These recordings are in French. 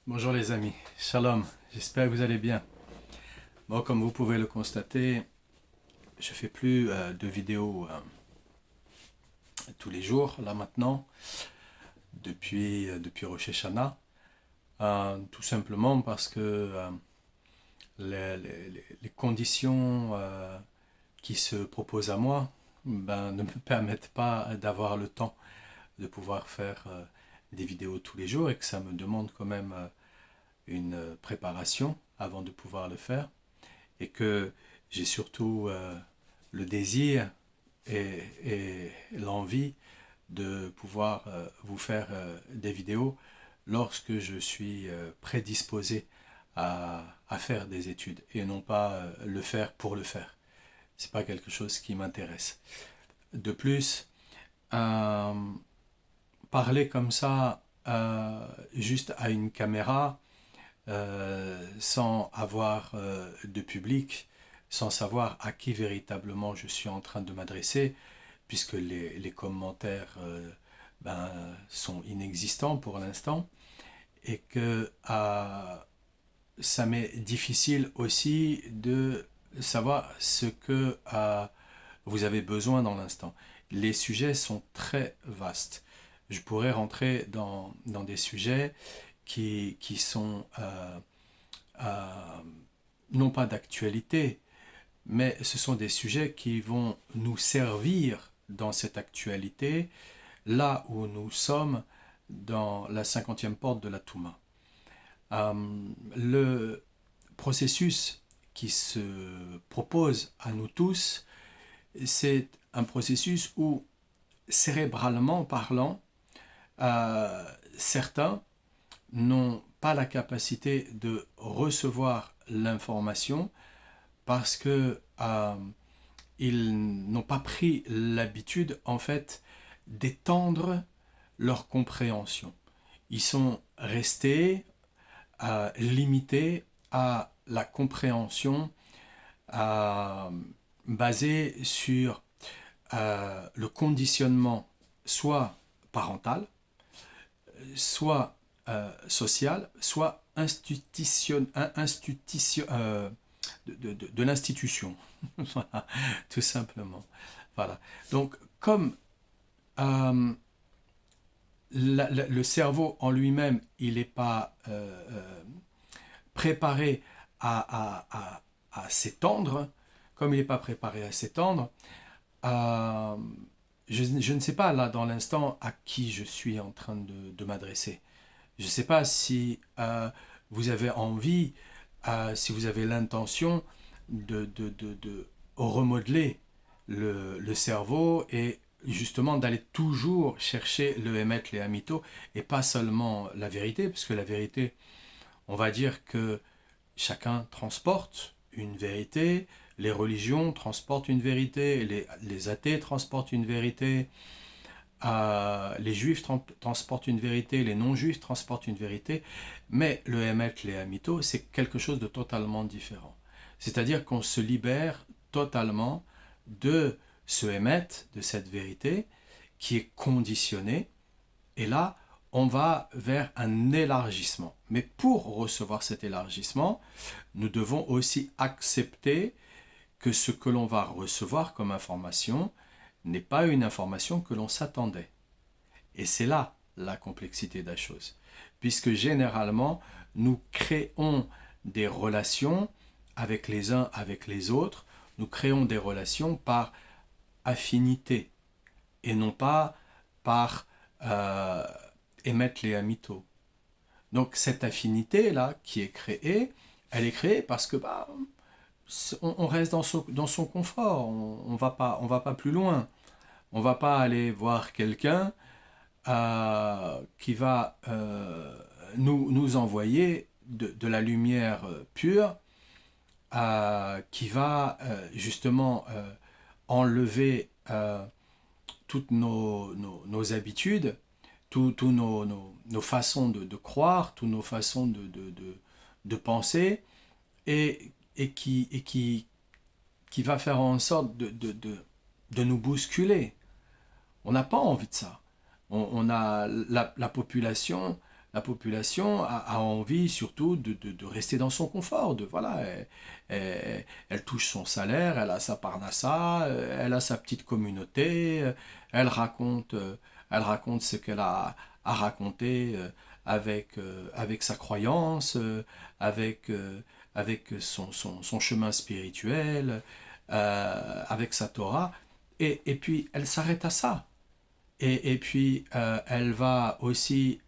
Bonjour les amis, Shalom, j'espère que vous allez bien. Bon, comme vous pouvez le constater, je fais plus de vidéos tous les jours, là maintenant, depuis Rosh Hashanah, tout simplement parce que les conditions qui se proposent à moi ne me permettent pas d'avoir le temps de pouvoir faire des vidéos tous les jours et que ça me demande quand même une préparation avant de pouvoir le faire. Et que j'ai surtout le désir et l'envie de pouvoir vous faire des vidéos lorsque je suis prédisposé à faire des études et non pas le faire pour le faire. C'est pas quelque chose qui m'intéresse. De plus, euh, parler comme ça juste à une caméra sans avoir de public, sans savoir à qui véritablement je suis en train de m'adresser, puisque les commentaires sont inexistants pour l'instant, et que ça m'est difficile aussi de savoir ce que vous avez besoin dans l'instant. Les sujets sont très vastes. Je pourrais rentrer dans des sujets qui sont non pas d'actualité, mais ce sont des sujets qui vont nous servir dans cette actualité, là où nous sommes dans la 50e porte de la Touma. Le processus qui se propose à nous tous, c'est un processus où, cérébralement parlant, certains n'ont pas la capacité de recevoir l'information parce que ils n'ont pas pris l'habitude en fait d'étendre leur compréhension. Ils sont restés limités à la compréhension basée sur le conditionnement soit parental, soit social, soit de l'institution. Voilà, tout simplement. Voilà. Donc, comme euh, le cerveau en lui-même, il n'est pas préparé à s'étendre, comme il n'est pas préparé à s'étendre, euh, je ne sais pas là dans l'instant à qui je suis en train de m'adresser. Je ne sais pas si vous avez envie, si vous avez l'intention de remodeler le cerveau et justement d'aller toujours chercher le Emet, les Amito, et pas seulement la vérité, parce que la vérité, on va dire que chacun transporte une vérité, les religions transportent une vérité, les athées transportent une vérité, les juifs transportent une vérité, les non-juifs transportent une vérité, mais le Emet, les Amito, c'est quelque chose de totalement différent. C'est-à-dire qu'on se libère totalement de ce Emet, de cette vérité, qui est conditionnée, et là, on va vers un élargissement. Mais pour recevoir cet élargissement, nous devons aussi accepter que ce que l'on va recevoir comme information n'est pas une information que l'on s'attendait. Et c'est là la complexité de la chose. Puisque généralement, nous créons des relations avec les uns, avec les autres, nous créons des relations par affinité et non pas par émettre les amito. Donc cette affinité-là qui est créée, elle est créée parce que on reste dans son confort, on va pas plus loin. On va pas aller voir quelqu'un qui va nous envoyer de la lumière pure, qui va justement enlever toutes nos habitudes, toutes nos façons de croire, toutes nos façons de penser, et qui va faire en sorte de nous bousculer. On n'a pas envie de ça. On a la population La population a envie surtout de rester dans son confort, voilà, elle touche son salaire, elle a sa parnassa, elle a sa petite communauté, elle raconte ce qu'elle a à raconter avec sa croyance, avec, euh, avec son chemin spirituel, avec sa Torah, et puis elle s'arrête à ça. Et puis, elle va aussi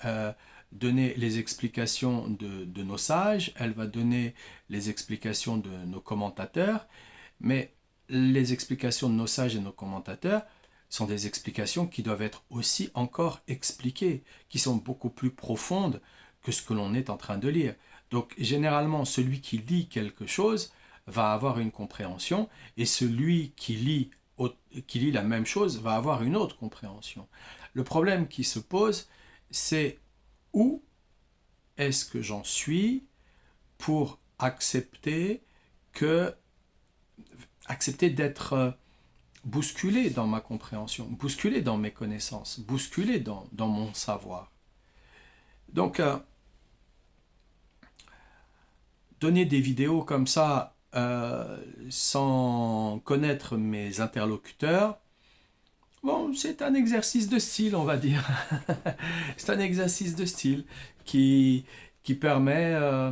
donner les explications de nos sages, elle va donner les explications de nos commentateurs, mais les explications de nos sages et nos commentateurs sont des explications qui doivent être aussi encore expliquées, qui sont beaucoup plus profondes que ce que l'on est en train de lire. Donc, généralement, celui qui lit quelque chose va avoir une compréhension, et celui qui lit la même chose va avoir une autre compréhension. Le problème qui se pose, c'est où est-ce que j'en suis pour accepter d'être bousculé dans ma compréhension, bousculé dans mes connaissances, bousculé dans mon savoir. Donc, donner des vidéos comme ça sans connaître mes interlocuteurs, bon, c'est un exercice de style, on va dire. C'est un exercice de style qui, qui permet, euh,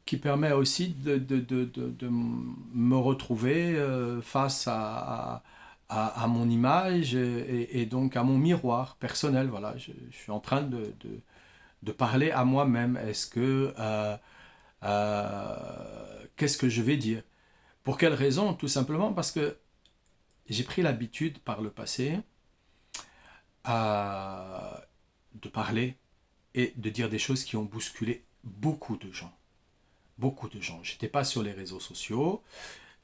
qui permet aussi de me retrouver face à mon image et donc à mon miroir personnel. Voilà, je suis en train de parler à moi-même. Qu'est-ce que je vais dire? Pour quelle raison? Tout simplement parce que j'ai pris l'habitude par le passé de parler et de dire des choses qui ont bousculé beaucoup de gens. Beaucoup de gens. J'étais pas sur les réseaux sociaux.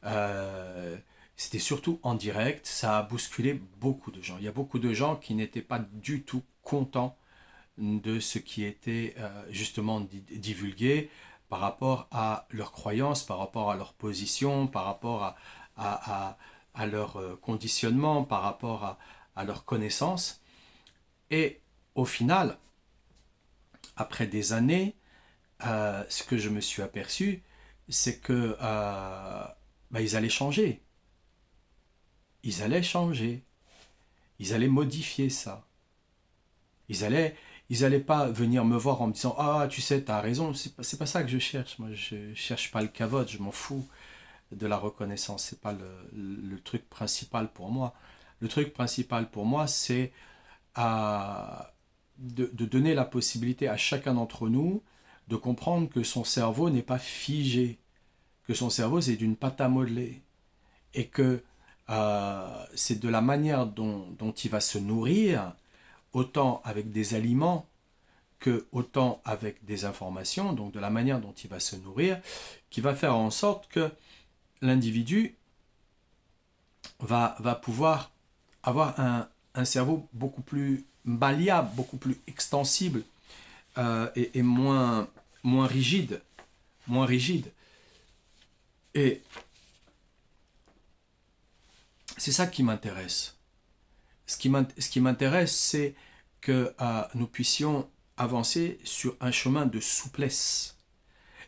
euh, C'était surtout en direct. Ça a bousculé beaucoup de gens. Il y a beaucoup de gens qui n'étaient pas du tout contents de ce qui était justement divulgué par rapport à leurs croyances, par rapport à leur position, par rapport à leur conditionnement, par rapport à leurs connaissances. Et au final, après des années, ce que je me suis aperçu, c'est que ils allaient changer. Ils allaient changer. Ils allaient modifier ça. Ils allaient pas venir me voir en me disant ah tu sais t'as raison, c'est pas ça que je cherche. Moi je cherche pas le kavod, je m'en fous de la reconnaissance, c'est pas le truc principal pour moi. Le truc principal pour moi c'est de donner la possibilité à chacun d'entre nous de comprendre que son cerveau n'est pas figé, que son cerveau c'est d'une pâte à modeler et que c'est de la manière dont il va se nourrir, autant avec des aliments que autant avec des informations, donc de la manière dont il va se nourrir, qui va faire en sorte que l'individu va pouvoir avoir un cerveau beaucoup plus malléable, beaucoup plus extensible et moins rigide. Moins rigide. Et c'est ça qui m'intéresse. Ce qui m'intéresse, c'est que nous puissions avancer sur un chemin de souplesse.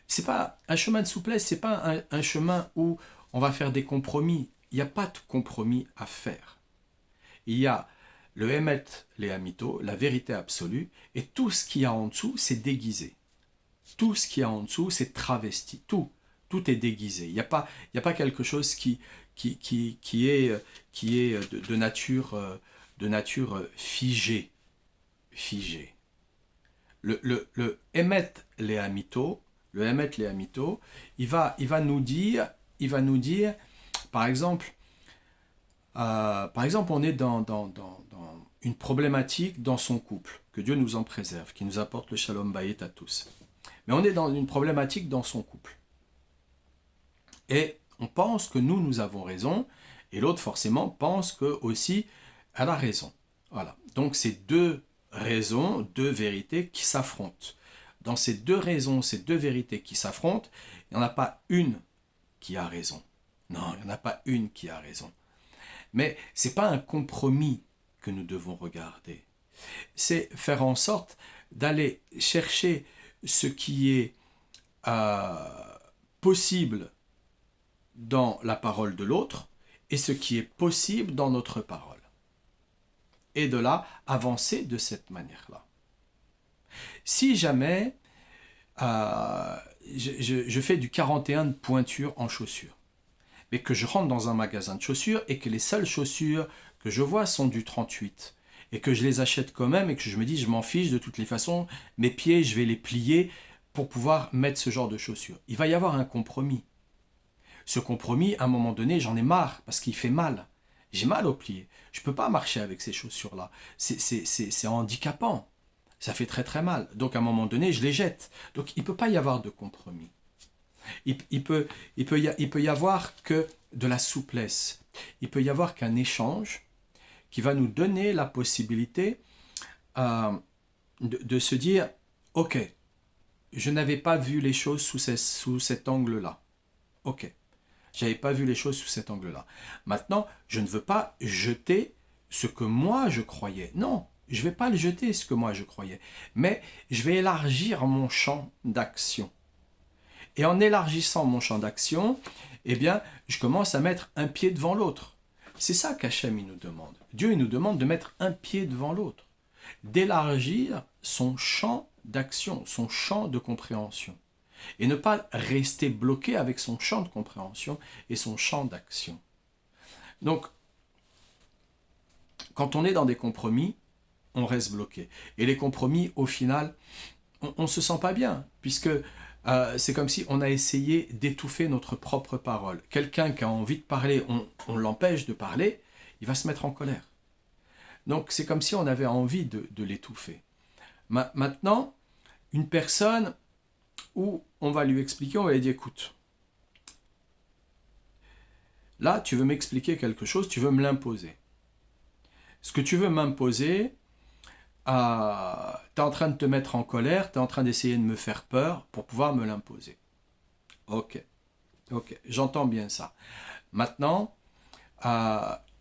C'est pas un chemin de souplesse, c'est pas un chemin où on va faire des compromis. Il n'y a pas de compromis à faire. Il y a le Emet, les Hamito, la vérité absolue, et tout ce qu'il y a en dessous, c'est déguisé. Tout ce qu'il y a en dessous, c'est travesti. Tout est déguisé. Il n'y a pas quelque chose qui est de nature figée. Figée. Le Emet les Hamito, il va nous dire, par exemple, on est dans une problématique dans son couple, que Dieu nous en préserve, qui nous apporte le shalom bayit à tous. Mais on est dans une problématique dans son couple. Et on pense que nous avons raison, et l'autre forcément pense que aussi elle a raison. Voilà. Donc c'est deux raisons, deux vérités qui s'affrontent. Dans ces deux raisons, ces deux vérités qui s'affrontent, il n'y en a pas une qui a raison. Non, il n'y en a pas une qui a raison. Mais ce n'est pas un compromis que nous devons regarder. C'est faire en sorte d'aller chercher ce qui est possible dans la parole de l'autre et ce qui est possible dans notre parole. Et de là, avancer de cette manière-là. Si jamais je fais du 41 de pointure en chaussures, mais que je rentre dans un magasin de chaussures et que les seules chaussures que je vois sont du 38, et que je les achète quand même et que je me dis je m'en fiche de toutes les façons, mes pieds je vais les plier pour pouvoir mettre ce genre de chaussures. Il va y avoir un compromis. Ce compromis, à un moment donné, j'en ai marre parce qu'il fait mal. J'ai mal aux pieds. Je ne peux pas marcher avec ces chaussures-là. C'est handicapant. Ça fait très très mal. Donc à un moment donné, je les jette. Donc il ne peut pas y avoir de compromis. Il peut y avoir que de la souplesse. Il peut y avoir qu'un échange qui va nous donner la possibilité de se dire « Ok, je n'avais pas vu les choses sous cet angle-là. Ok, je n'avais pas vu les choses sous cet angle-là. Maintenant, je ne veux pas jeter ce que moi je croyais. Non, je ne vais pas le jeter ce que moi je croyais. Mais je vais élargir mon champ d'action. Et en élargissant mon champ d'action, eh bien, je commence à mettre un pied devant l'autre. C'est ça qu'Hachem il nous demande. Dieu il nous demande de mettre un pied devant l'autre, d'élargir son champ d'action, son champ de compréhension, et ne pas rester bloqué avec son champ de compréhension et son champ d'action. Donc, quand on est dans des compromis, on reste bloqué. Et les compromis, au final, on ne se sent pas bien, puisque c'est comme si on a essayé d'étouffer notre propre parole. Quelqu'un qui a envie de parler, on l'empêche de parler, il va se mettre en colère. Donc c'est comme si on avait envie de l'étouffer. Maintenant, une personne où on va lui expliquer, on va lui dire, écoute, là tu veux m'expliquer quelque chose, tu veux me l'imposer. Ce que tu veux m'imposer, tu es en train de te mettre en colère, tu es en train d'essayer de me faire peur pour pouvoir me l'imposer. Ok, j'entends bien ça. Maintenant,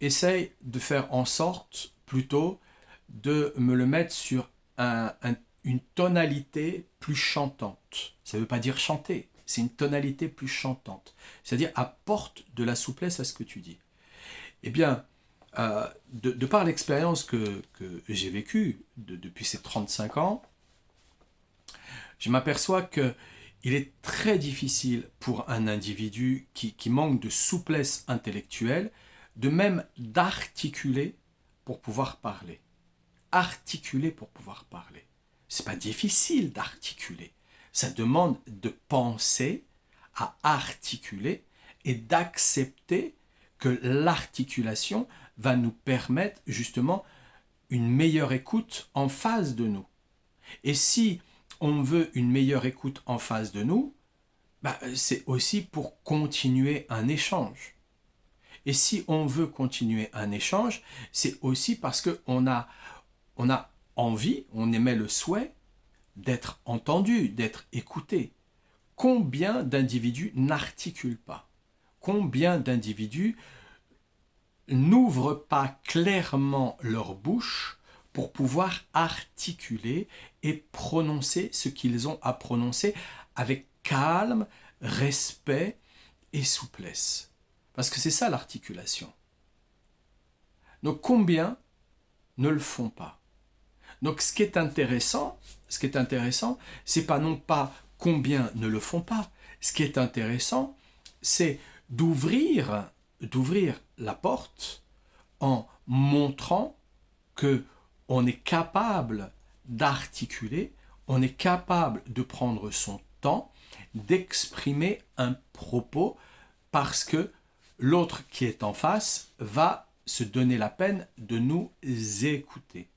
essaye de faire en sorte plutôt de me le mettre sur une tonalité plus chantante. Ça ne veut pas dire chanter, c'est une tonalité plus chantante. C'est-à-dire apporte de la souplesse à ce que tu dis. Eh bien, de par l'expérience que j'ai vécue depuis ces 35 ans, je m'aperçois qu'il est très difficile pour un individu qui manque de souplesse intellectuelle, de même d'articuler pour pouvoir parler. Articuler pour pouvoir parler. C'est pas difficile d'articuler. Ça demande de penser à articuler et d'accepter que l'articulation va nous permettre justement une meilleure écoute en face de nous. Et si on veut une meilleure écoute en face de nous, c'est aussi pour continuer un échange. Et si on veut continuer un échange, c'est aussi parce qu'on a envie, on émet le souhait d'être entendu, d'être écouté. Combien d'individus n'articulent pas? Combien d'individus n'ouvrent pas clairement leur bouche pour pouvoir articuler et prononcer ce qu'ils ont à prononcer avec calme, respect et souplesse. Parce que c'est ça l'articulation. Donc combien ne le font pas? Donc ce qui est intéressant, c'est pas non pas combien ne le font pas. Ce qui est intéressant, c'est d'ouvrir la porte en montrant que on est capable d'articuler, on est capable de prendre son temps, d'exprimer un propos parce que l'autre qui est en face va se donner la peine de nous écouter.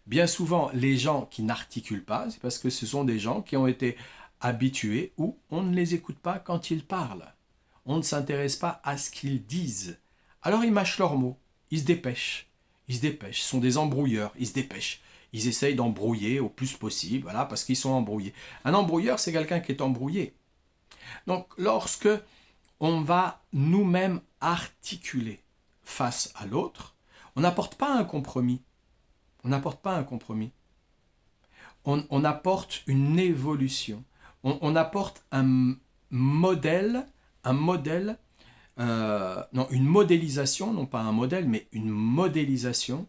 Bien souvent, les gens qui n'articulent pas, c'est parce que ce sont des gens qui ont été habitués où on ne les écoute pas quand ils parlent. On ne s'intéresse pas à ce qu'ils disent. Alors ils mâchent leurs mots, ils se dépêchent. Ce sont des embrouilleurs, ils se dépêchent. Ils essayent d'embrouiller au plus possible, voilà, parce qu'ils sont embrouillés. Un embrouilleur, c'est quelqu'un qui est embrouillé. Donc lorsque on va nous-mêmes articuler face à l'autre, on n'apporte pas un compromis. on apporte une évolution, on apporte un modèle, non, une modélisation, non pas un modèle, mais une modélisation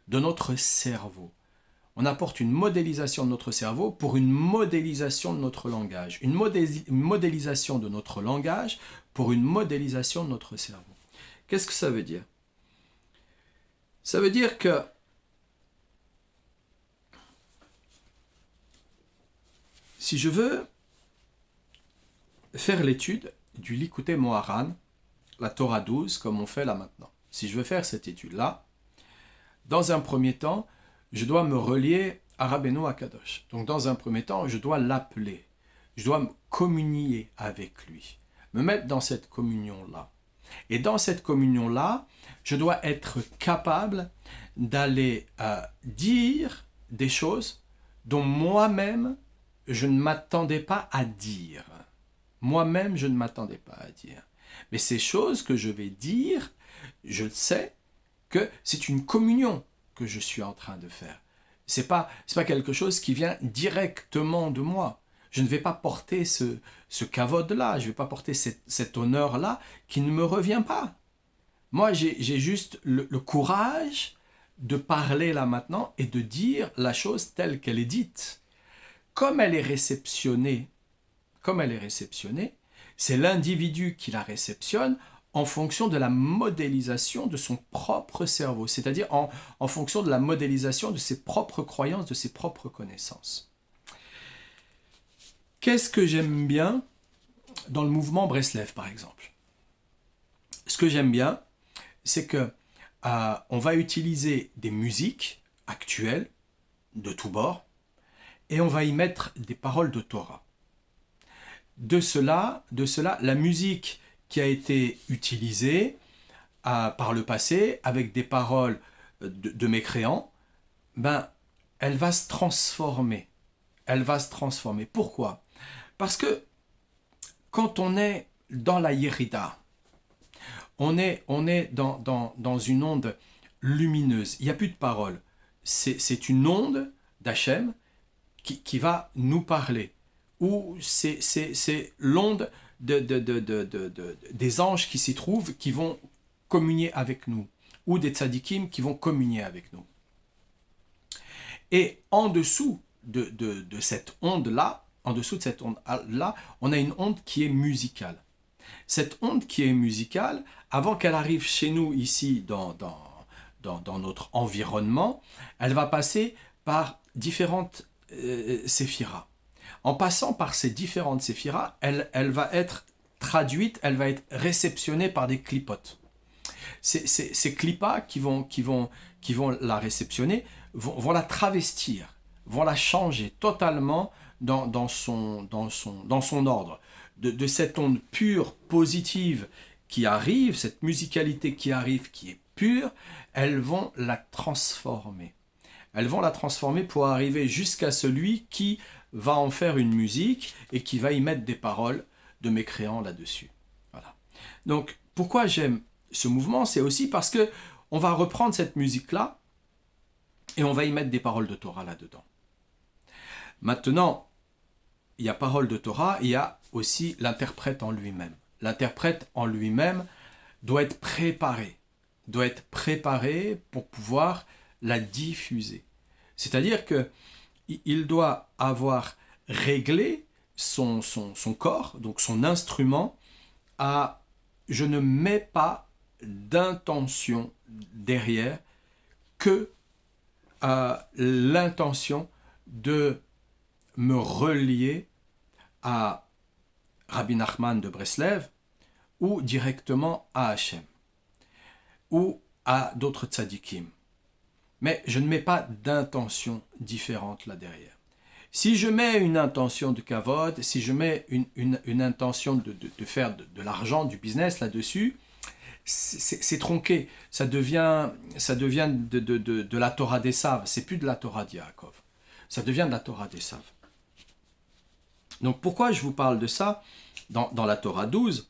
de notre cerveau. On apporte une modélisation de notre cerveau pour une modélisation de notre langage. Une modélisation de notre langage pour une modélisation de notre cerveau. Qu'est-ce que ça veut dire? Ça veut dire que si je veux faire l'étude du Likutei Moharan, la Torah 12, comme on fait là maintenant, si je veux faire cette étude-là, dans un premier temps, je dois me relier à Rabbeinu Akadosh. Donc dans un premier temps, je dois l'appeler. Je dois me communier avec lui. Me mettre dans cette communion-là. Et dans cette communion-là, je dois être capable d'aller dire des choses dont moi-même, je ne m'attendais pas à dire. Moi-même, je ne m'attendais pas à dire. Mais ces choses que je vais dire, je sais que c'est une communion que je suis en train de faire. C'est pas quelque chose qui vient directement de moi. Je ne vais pas porter ce kavod-là, je ne vais pas porter cet honneur-là qui ne me revient pas. Moi, j'ai juste le courage de parler là maintenant et de dire la chose telle qu'elle est dite. Comme elle est réceptionnée, c'est l'individu qui la réceptionne en fonction de la modélisation de son propre cerveau, c'est-à-dire en fonction de la modélisation de ses propres croyances, de ses propres connaissances. Qu'est-ce que j'aime bien dans le mouvement Breslev, par exemple? Ce que j'aime bien, c'est que on va utiliser des musiques actuelles de tous bords et on va y mettre des paroles de Torah. De cela, la musique qui a été utilisée par le passé avec des paroles de mécréants, elle va se transformer. Elle va se transformer. Pourquoi? Parce que quand on est dans la Yérida, on est dans une onde lumineuse. Il n'y a plus de paroles. C'est une onde d'Hachem qui va nous parler. Ou c'est l'onde des anges qui s'y trouvent, qui vont communier avec nous. Ou des tzadikim qui vont communier avec nous. Et en dessous de cette onde-là, on a une onde qui est musicale. Cette onde qui est musicale, avant qu'elle arrive chez nous ici dans notre environnement, elle va passer par différentes séphiras. En passant par ces différentes séphiras, elle va être traduite, elle va être réceptionnée par des clipotes. Ces clipas qui vont la réceptionner vont la travestir, vont la changer totalement dans son ordre. De cette onde pure, positive qui arrive, cette musicalité qui arrive, qui est pure, elles vont la transformer. Elles vont la transformer pour arriver jusqu'à celui qui va en faire une musique et qui va y mettre des paroles de mécréants là-dessus. Voilà. Donc, pourquoi j'aime ce mouvement? C'est aussi parce que on va reprendre cette musique-là et on va y mettre des paroles de Torah là-dedans. Maintenant, il y a parole de Torah, il y a aussi l'interprète en lui-même. L'interprète en lui-même doit être préparé pour pouvoir la diffuser. C'est-à-dire que il doit avoir réglé son corps, donc son instrument, à je ne mets pas d'intention derrière que à l'intention de me relier à Rabbi Nachman de Breslev ou directement à Hachem ou à d'autres tzadikim. Mais je ne mets pas d'intention différente là derrière. Si je mets une intention de kavod, si je mets une intention de faire de l'argent, du business là-dessus, c'est tronqué. Ça devient de la Torah d'Esav. C'est plus de la Torah d'Yaakov. Ça devient de la Torah d'Esav. Donc pourquoi je vous parle de ça dans la Torah 12?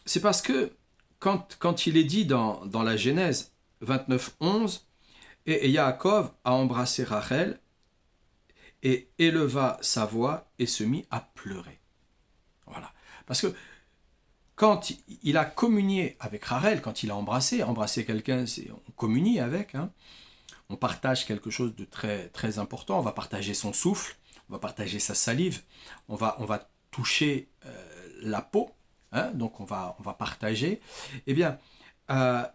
C'est parce que quand il est dit dans la Genèse 29, 11, et Yaakov a embrassé Rachel, et éleva sa voix et se mit à pleurer. Voilà. Parce que quand il a communié avec Rachel, quand il a embrassé quelqu'un, on communie avec, hein, on partage quelque chose de très, très important, on va partager son souffle, on va partager sa salive, on va toucher la peau, hein, donc on va partager. Eh bien, euh,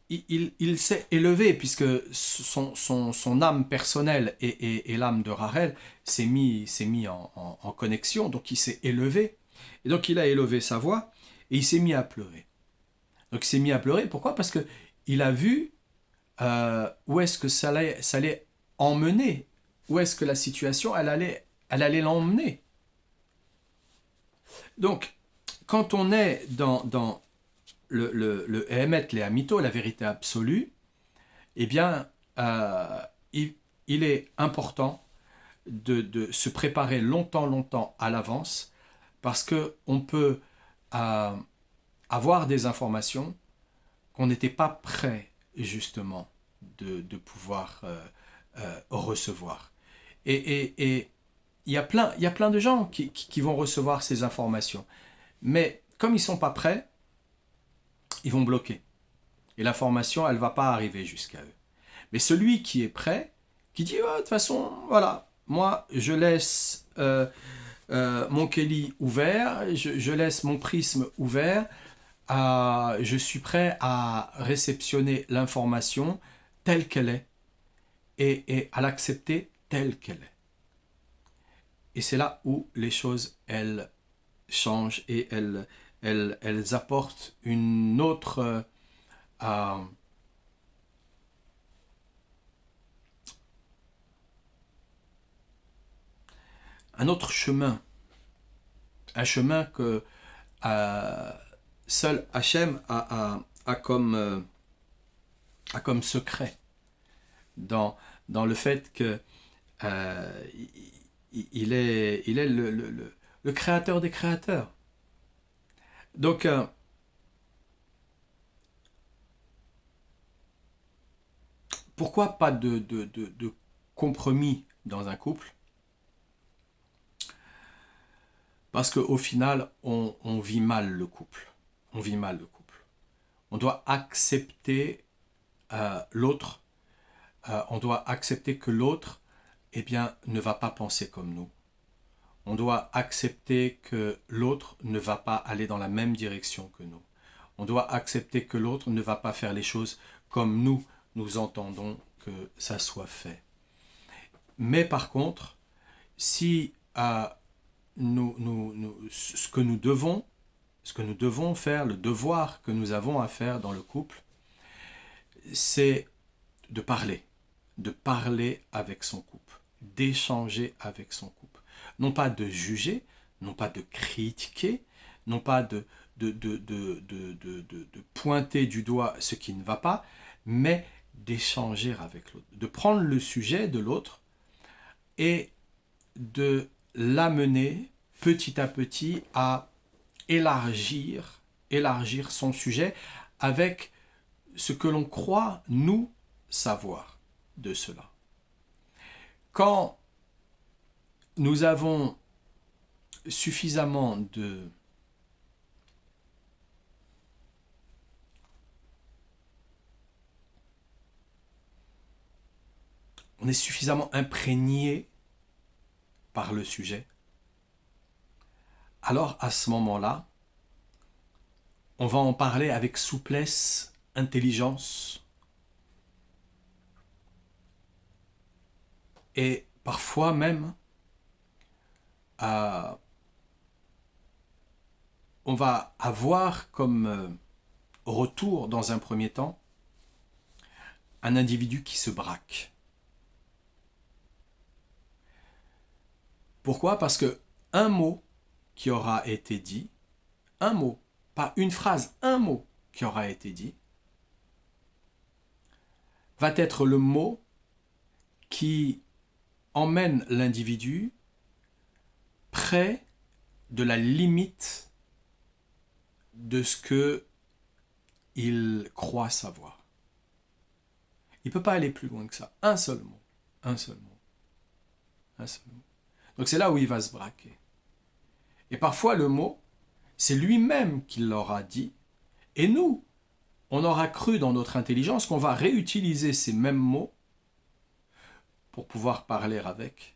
il s'est élevé puisque son âme personnelle et l'âme de Rachel s'est mis en connexion, donc il s'est élevé. Et donc il a élevé sa voix et il s'est mis à pleurer. Donc il s'est mis à pleurer, pourquoi? Parce que il a vu où est-ce que ça allait emmener, où est-ce que la situation elle allait l'emmener. Donc quand on est dans le Emet, les Amito, la vérité absolue, eh bien, il est important de se préparer longtemps à l'avance parce qu'on peut avoir des informations qu'on n'était pas prêt justement de pouvoir recevoir. Et il y a plein de gens qui vont recevoir ces informations. Mais comme ils ne sont pas prêts, ils vont bloquer. Et l'information, elle ne va pas arriver jusqu'à eux. Mais celui qui est prêt, qui dit, oh, de toute façon, voilà, moi, je laisse mon Kelly ouvert, je laisse mon prisme ouvert, je suis prêt à réceptionner l'information telle qu'elle est et à l'accepter telle qu'elle est. Et c'est là où les choses, elles changent et elles apportent une autre... un autre chemin, un chemin que seul Hachem a comme secret dans le fait que il est le créateur des créateurs. Donc, pourquoi pas de compromis dans un couple? Parce qu'au final, on vit mal le couple. On vit mal le couple. On doit accepter l'autre. On doit accepter que l'autre, eh bien, ne va pas penser comme nous. On doit accepter que l'autre ne va pas aller dans la même direction que nous. On doit accepter que l'autre ne va pas faire les choses comme nous entendons que ça soit fait. Mais par contre, si ce que nous devons faire, le devoir que nous avons à faire dans le couple, c'est de parler avec son couple, d'échanger avec son couple. Non pas de juger, non pas de critiquer, non pas de pointer du doigt ce qui ne va pas, mais d'échanger avec l'autre, de prendre le sujet de l'autre et de l'amener petit à petit à élargir son sujet avec ce que l'on croit nous savoir de cela. Quand nous avons suffisamment on est suffisamment imprégné par le sujet, alors à ce moment-là, on va en parler avec souplesse, intelligence et parfois même on va avoir comme retour dans un premier temps un individu qui se braque. Pourquoi? Parce que un mot qui aura été dit, un mot, pas une phrase, un mot qui aura été dit, va être le mot qui emmène l'individu près de la limite de ce que il croit savoir. Il ne peut pas aller plus loin que ça. Un seul mot. Un seul mot. Un seul mot. Donc c'est là où il va se braquer. Et parfois le mot, c'est lui-même qui l'aura dit. Et nous, on aura cru dans notre intelligence qu'on va réutiliser ces mêmes mots pour pouvoir parler avec.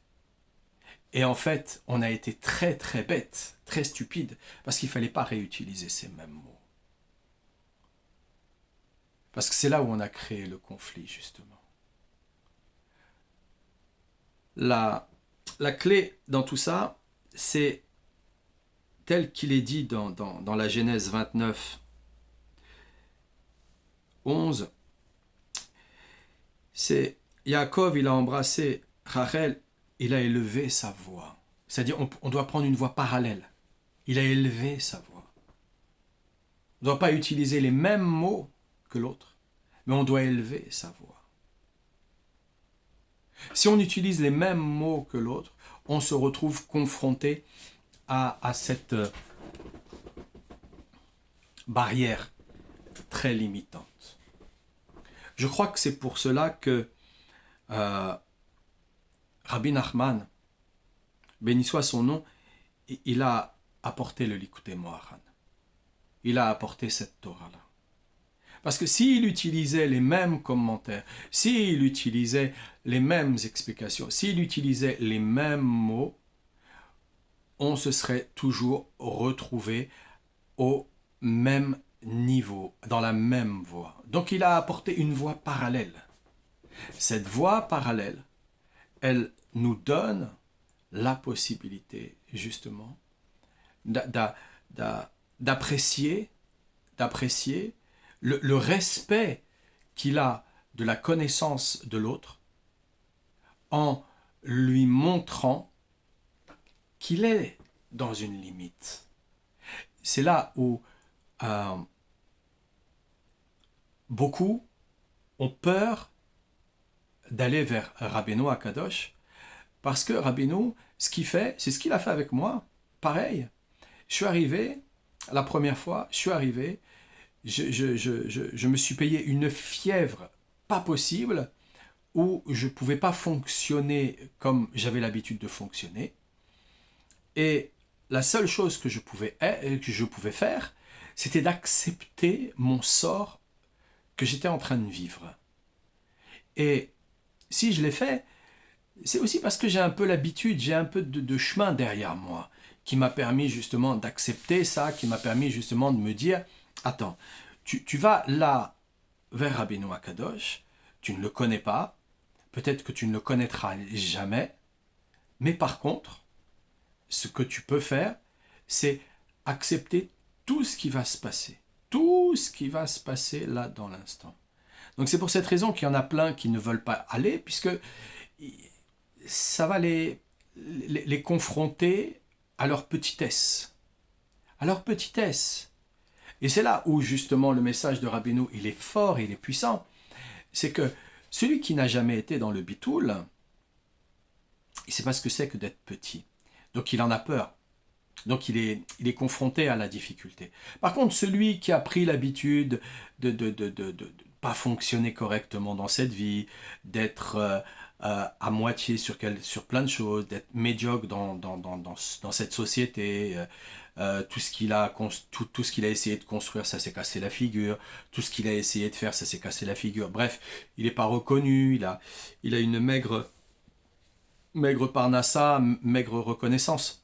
Et en fait, on a été très très bête, très stupide, parce qu'il ne fallait pas réutiliser ces mêmes mots. Parce que c'est là où on a créé le conflit, justement. La clé dans tout ça, c'est tel qu'il est dit dans la Genèse 29, 11, c'est Yaakov, il a embrassé Rachel, il a élevé sa voix. C'est-à-dire, on doit prendre une voix parallèle. Il a élevé sa voix. On ne doit pas utiliser les mêmes mots que l'autre, mais on doit élever sa voix. Si on utilise les mêmes mots que l'autre, on se retrouve confronté à cette barrière très limitante. Je crois que c'est pour cela que Rabbi Nachman, béni soit son nom, il a apporté le Likutei Moharan. Il a apporté cette Torah-là. Parce que s'il utilisait les mêmes commentaires, s'il utilisait les mêmes explications, s'il utilisait les mêmes mots, on se serait toujours retrouvé au même niveau, dans la même voie. Donc il a apporté une voie parallèle. Cette voie parallèle, elle nous donne la possibilité, justement, d'apprécier le respect qu'il a de la connaissance de l'autre en lui montrant qu'il est dans une limite. C'est là où beaucoup ont peur d'aller vers Rabbeinu Akadosh, parce que Rabbeinu, ce qu'il fait, c'est ce qu'il a fait avec moi. Pareil, je suis arrivé, la première fois, je me suis payé une fièvre pas possible, où je ne pouvais pas fonctionner comme j'avais l'habitude de fonctionner. Et la seule chose que je pouvais faire, c'était d'accepter mon sort que j'étais en train de vivre. Et si je l'ai fait, c'est aussi parce que j'ai un peu l'habitude, j'ai un peu de chemin derrière moi, qui m'a permis justement d'accepter ça, qui m'a permis justement de me dire, attends, tu vas là vers Rabbeinu Akadosh, tu ne le connais pas, peut-être que tu ne le connaîtras jamais, mais par contre, ce que tu peux faire, c'est accepter tout ce qui va se passer. Tout ce qui va se passer là dans l'instant. Donc c'est pour cette raison qu'il y en a plein qui ne veulent pas aller, puisque ça va les confronter à leur petitesse. À leur petitesse. Et c'est là où justement le message de Rabbeinu, il est fort, il est puissant. C'est que celui qui n'a jamais été dans le bitoul, il ne sait pas ce que c'est que d'être petit. Donc il en a peur. Donc il est confronté à la difficulté. Par contre, celui qui a pris l'habitude de pas fonctionner correctement dans cette vie, d'être à moitié sur plein de choses, d'être médiocre dans cette société, tout ce qu'il a essayé de construire, ça s'est cassé la figure, tout ce qu'il a essayé de faire, ça s'est cassé la figure. Bref, il n'est pas reconnu, il a une maigre parnassa, maigre reconnaissance.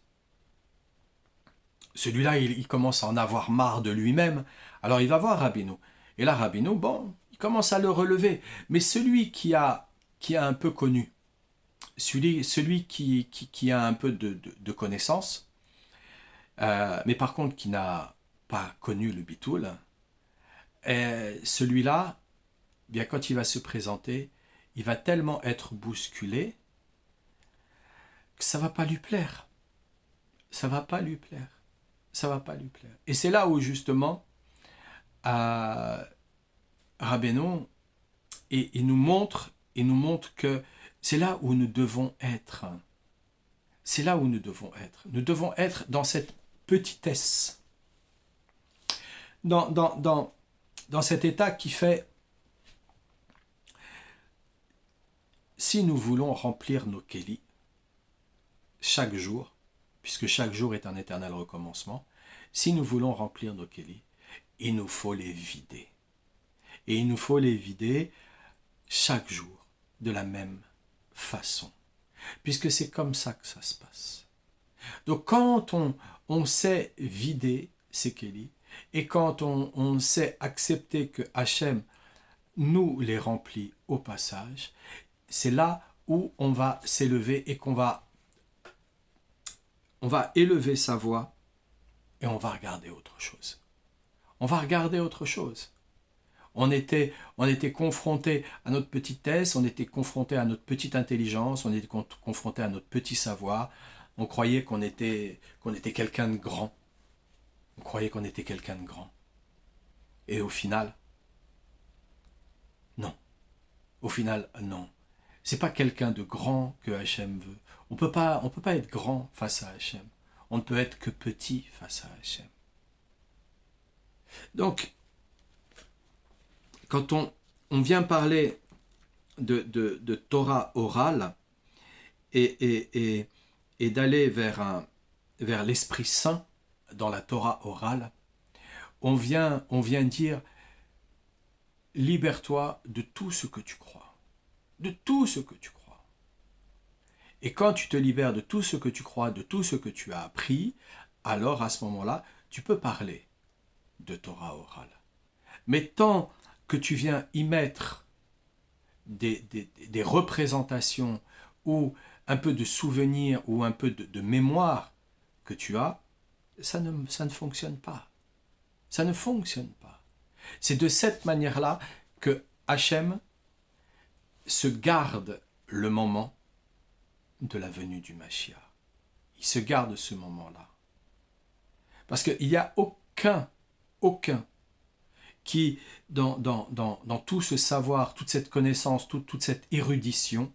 Celui-là, il commence à en avoir marre de lui-même. Alors il va voir Rabbeinu. Et là, Rabbeinu, bon, il commence à le relever. Mais celui qui a un peu connu, celui qui a un peu de connaissance, mais par contre qui n'a pas connu le bitoul, celui-là, bien quand il va se présenter, il va tellement être bousculé que ça va pas lui plaire. Ça va pas lui plaire. Ça va pas lui plaire. Et c'est là où justement Rabbeinu il nous montre que c'est là où nous devons être. C'est là où nous devons être. Nous devons être dans cette petitesse. Dans cet état qui fait, si nous voulons remplir nos kélis, chaque jour, puisque chaque jour est un éternel recommencement, si nous voulons remplir nos kélis, il nous faut les vider. Et il nous faut les vider chaque jour de la même façon, puisque c'est comme ça que ça se passe. Donc quand on sait vider ces kélis, et quand on sait accepter que Hachem nous les remplit au passage, c'est là où on va s'élever et on va élever sa voix et on va regarder autre chose. On va regarder autre chose. On était confronté à notre petitesse, on était confronté à notre petite intelligence, on était confronté à notre petit savoir. On croyait qu'on était quelqu'un de grand. On croyait qu'on était quelqu'un de grand. Et au final, non. Au final, non. C'est pas quelqu'un de grand que Hachem veut. On peut pas être grand face à Hachem. On ne peut être que petit face à Hachem. Donc, quand on vient parler de Torah orale et d'aller vers l'Esprit Saint dans la Torah orale, on vient dire libère-toi de tout ce que tu crois. De tout ce que tu crois. Et quand tu te libères de tout ce que tu crois, de tout ce que tu as appris, alors à ce moment-là, tu peux parler de Torah orale. Mais tant que tu viens y mettre des représentations ou un peu de souvenirs ou un peu de mémoire que tu as, ça ne fonctionne pas. Ça ne fonctionne pas. C'est de cette manière-là que Hachem se garde le moment de la venue du Mashiach. Il se garde ce moment-là. Parce qu'il n'y a aucun qui, dans tout ce savoir, toute cette connaissance, toute cette érudition,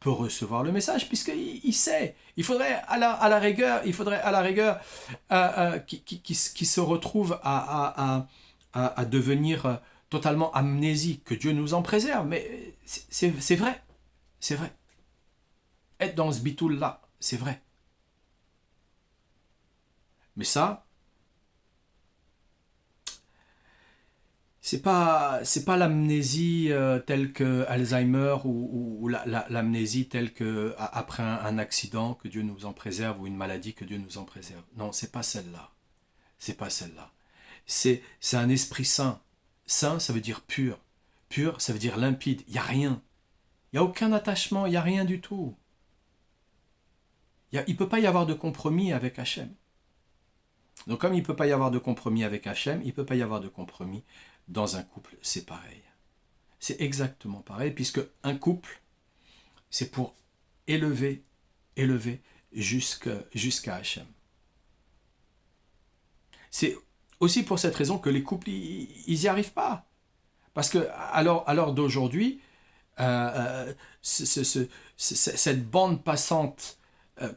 peut recevoir le message, puisqu'il sait. Il faudrait à la rigueur qui se retrouve à devenir totalement amnésique, que Dieu nous en préserve. Mais c'est vrai. C'est vrai. Être dans ce bitoul-là, c'est vrai. Mais ça, c'est pas l'amnésie telle que Alzheimer ou l'amnésie telle que après un accident, que Dieu nous en préserve, ou une maladie, que Dieu nous en préserve. Non, c'est pas celle-là. C'est pas celle-là. C'est un esprit saint. Saint, ça veut dire pur. Pur, ça veut dire limpide. Il n'y a rien. Il n'y a aucun attachement, il n'y a rien du tout. Il ne peut pas y avoir de compromis avec Hachem. Donc comme il ne peut pas y avoir de compromis avec Hachem, il ne peut pas y avoir de compromis dans un couple, c'est pareil. C'est exactement pareil, puisque un couple, c'est pour élever jusqu'à Hachem. C'est aussi pour cette raison que les couples, ils n'y arrivent pas. Parce que à l'heure d'aujourd'hui, cette bande passante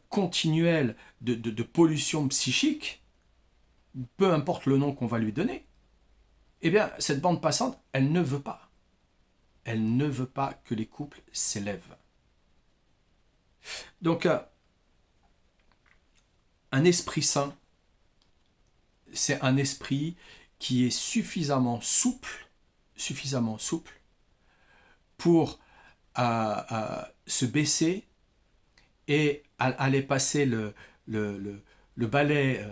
continuelle de pollution psychique, peu importe le nom qu'on va lui donner, eh bien, cette bande passante, elle ne veut pas. Elle ne veut pas que les couples s'élèvent. Donc, un esprit saint, c'est un esprit qui est suffisamment souple pour se baisser et aller passer le balai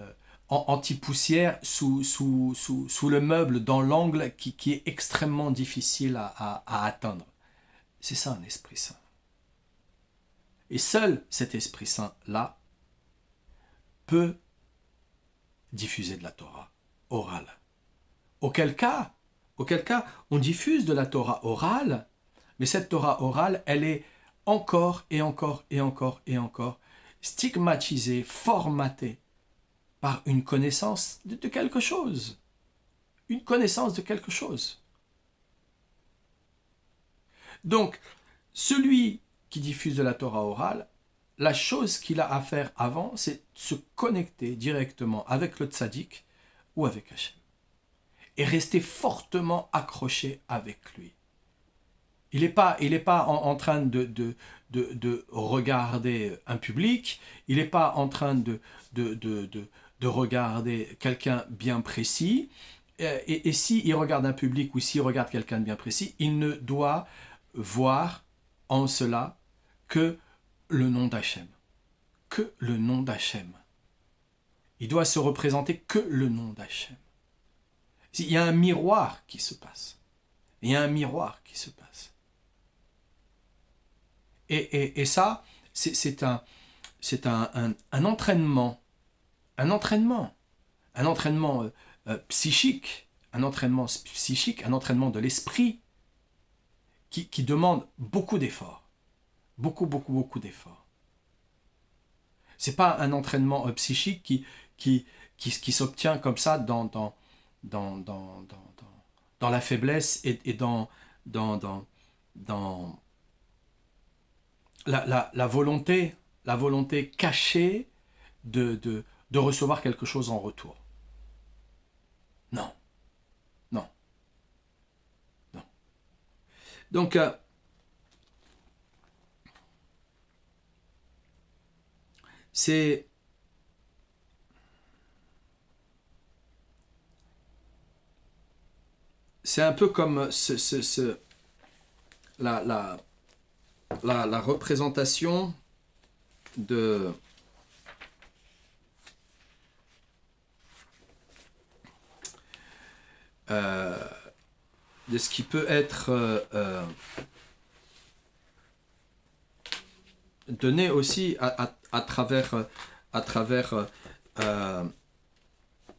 anti-poussière sous le meuble dans l'angle qui est extrêmement difficile à atteindre. C'est ça un esprit saint. Et seul cet esprit saint-là peut diffuser de la Torah orale. Auquel cas, on diffuse de la Torah orale, mais cette Torah orale, elle est encore stigmatisée, formatée par une connaissance de quelque chose. Une connaissance de quelque chose. Donc, celui qui diffuse de la Torah orale, la chose qu'il a à faire avant, c'est se connecter directement avec le tzaddik ou avec Hachem. Et rester fortement accroché avec lui. il est pas en train de regarder un public, il n'est pas en train de regarder quelqu'un bien précis. Et s'il regarde un public ou s'il regarde quelqu'un de bien précis, il ne doit voir en cela que le nom d'Hachem. Que le nom d'Hachem. Il doit se représenter que le nom d'Hachem. Il y a un miroir qui se passe. Il y a un miroir qui se passe. Et ça, c'est un entraînement. Un entraînement. Un entraînement psychique. Un entraînement psychique, un entraînement de l'esprit qui demande beaucoup d'efforts. Beaucoup d'efforts. C'est pas un entraînement psychique qui s'obtient comme ça dans la faiblesse et dans la volonté cachée de recevoir quelque chose en retour. Non, non, non. Donc, c'est un peu comme la représentation de ce qui peut être donné aussi à travers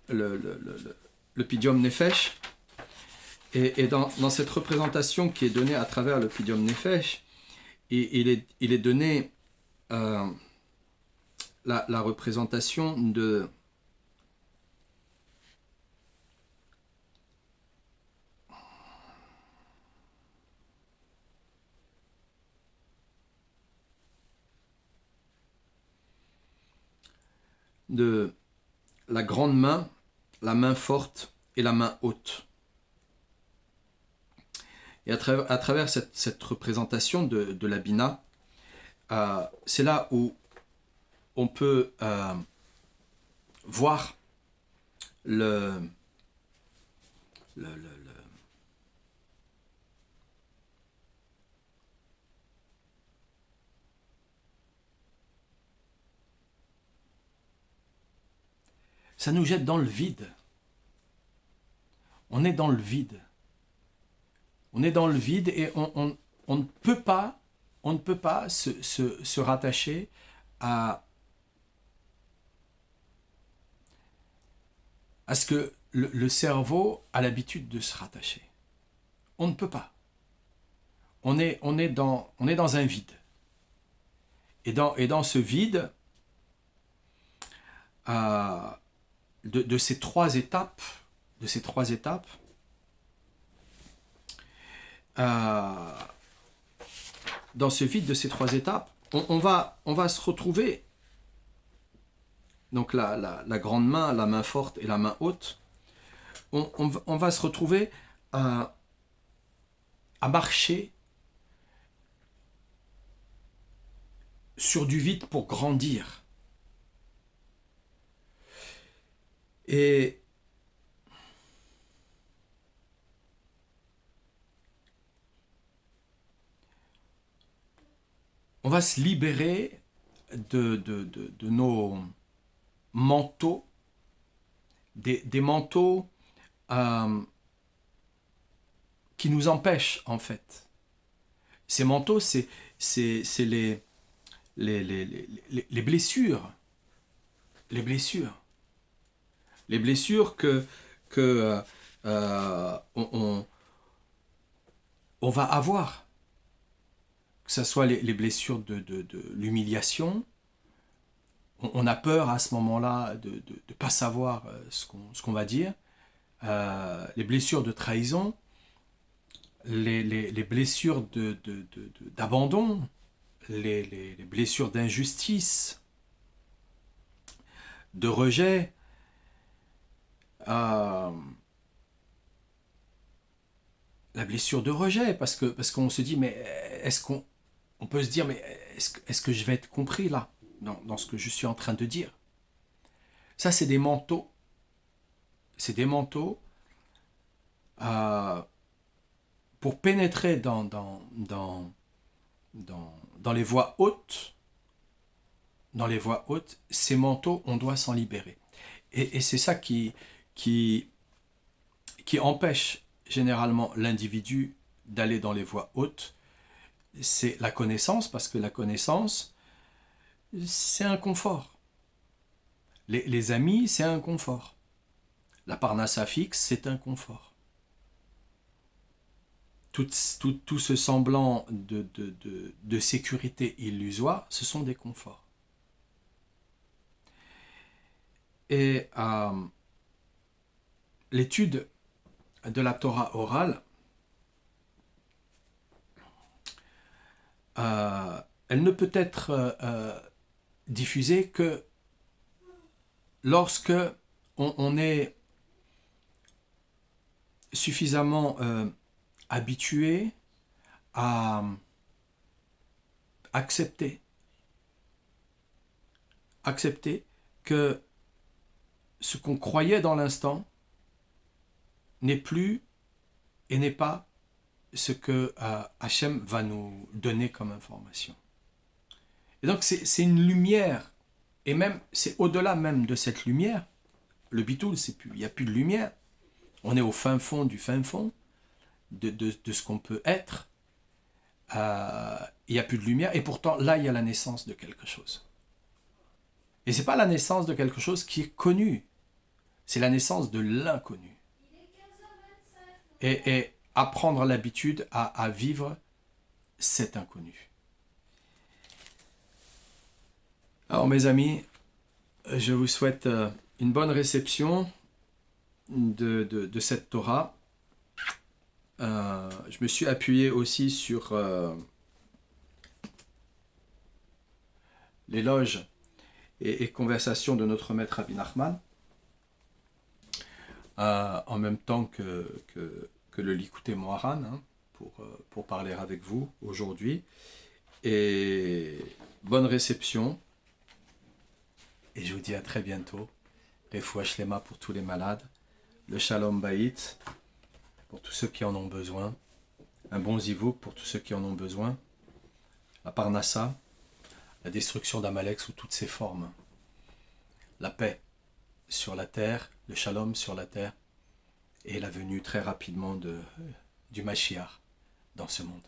le Pidyon Nefesh. Et dans cette représentation qui est donnée à travers le Pidyon Nefesh, il est donné la représentation de la grande main, la main forte et la main haute. Et à travers cette représentation de la Bina, c'est là où on peut voir ça nous jette dans le vide. On est dans le vide. On est dans le vide et on ne peut pas se rattacher à ce que le cerveau a l'habitude de se rattacher. On ne peut pas. On est dans un vide. Et dans ce vide, de ces trois étapes, dans ce vide de ces trois étapes, on va se retrouver, donc la grande main, la main forte et la main haute, on va se retrouver à marcher sur du vide pour grandir. Et on va se libérer de nos manteaux, des manteaux qui nous empêchent en fait. Ces manteaux, c'est les blessures. Les blessures. Les blessures que on va avoir. Que ce soit les blessures de l'humiliation. On a peur à ce moment-là de ne pas savoir ce qu'on va dire. Les blessures de trahison. Les blessures d'abandon. Les blessures d'injustice. De rejet. la blessure de rejet, parce qu'on se dit, mais est-ce qu'on on peut se dire, mais est-ce que je vais être compris là, dans ce que je suis en train de dire? Ça, c'est des manteaux. C'est des manteaux euh, pour pénétrer dans les voies hautes. Dans les voies hautes, ces manteaux, on doit s'en libérer. Et c'est ça qui empêche généralement l'individu d'aller dans les voies hautes. C'est la connaissance, parce que la connaissance, c'est un confort. Les amis, c'est un confort. La parnassa fixe, c'est un confort. Tout ce semblant de sécurité illusoire, ce sont des conforts. Et l'étude de la Torah orale, elle ne peut être diffusée que lorsque on est suffisamment habitué à accepter que ce qu'on croyait dans l'instant n'est plus et n'est pas ce que Hachem va nous donner comme information. Et donc c'est une lumière, et même c'est au-delà même de cette lumière. Le bitoul, il n'y a plus de lumière. On est au fin fond du fin fond de ce qu'on peut être. Il n'y a plus de lumière, et pourtant là il y a la naissance de quelque chose. Et c'est pas la naissance de quelque chose qui est connu, c'est la naissance de l'inconnu. Et apprendre l'habitude à vivre cet inconnu. Alors mes amis, je vous souhaite une bonne réception de cette Torah. Je me suis appuyé aussi sur l'éloge et conversation de notre maître Rabbi Nachman, en même temps que le Likutei Moharan, hein, pour parler avec vous aujourd'hui. Et bonne réception, et je vous dis à très bientôt. Refoua Shlema pour tous les malades, le Shalom Bayit pour tous ceux qui en ont besoin, un bon Zivouk pour tous ceux qui en ont besoin, la Parnassa, la destruction d'Amalek sous toutes ses formes, la paix sur la terre, le Shalom sur la terre, et la venue très rapidement du Mashiach dans ce monde.